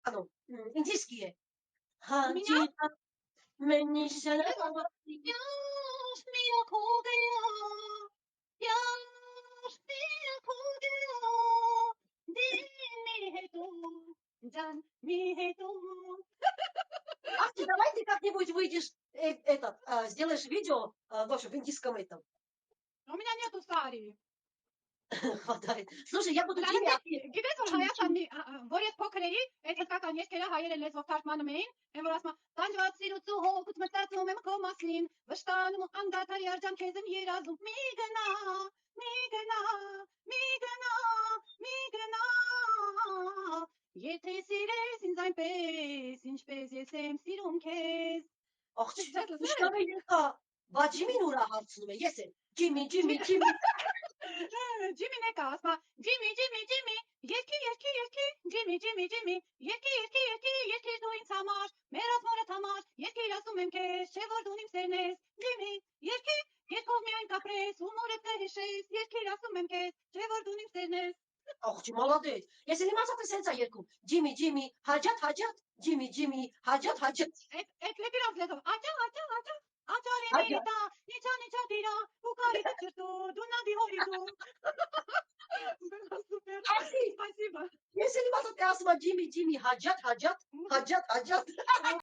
Ano, индийские. У меня? Хатина, мені ще не प्यार मेरा खो गया प्यार मेरा खो गया दिल में है तुम जान में है तुम Ах, ты давай ты как-нибудь выйдешь, сделаешь видео, Гоша, в индийском этом. У меня нету сари. Хватает. Слушай, я буду Джимми, а ты... Գիտես որ Հայաստանի որ ես փոքր էի, այդ հնդկական երկերը հայերը լեզվով թարգմանում էին, այն որ ասում տանջված սիրուց ու հոգուց մտածում եմ քո մասին, վշտանում ու անդադար երջանք քեզ եմ երազում, մի գնա, մի գնա, մի գնա, մի գնա, եթե սիրես ինձ այնպես, ինչպես ես եմ սիրում քեզ։ Աղջիկ, իշտավը եկա, բա Ջիմին ուրա հարցնում է, ես եմ, Ջիմի, Ջիմի, Ջիմի։ Ջիմին եկա, ասում Ջիմի, Ջիմի, Ջիմի, երկի, երկի, երկի, Ջիմի, Ջիմի, Ջիմի, երկի, երկի, երկի, երկի դու ինձ համար, մեր ասմորդ համար, երկիր ասում եմ քեզ, չէ որ դու իմ սերն ես, Ջիմի, երկի, երկով միայն կապրես, ու մորդ կհիշես, երկիր ասում եմ քեզ, չէ որ դու իմ սերն ես։ Աղջի, մալադեց։ Ես էլ իմացա, թե սենց է երկում։ Ջիմի, Ջիմի, հաջատ, հաջատ, Ջիմի, Ջիմի, հաջատ, հաջատ։ Այդ լեգրանց լեզով, աճա, աճա, աճա, աճարի Հաջատ։ մերիտա, նիչա, նիչա դիրա, ու կարիքը չրտու, դու նադի հորիդու։ Սուպեր, Աղջի, спасибо։ ես էլ իմացա, թե ասում է Ջիմի, Ջիմի, հաջատ, հաջատ, հաջատ, հաջատ։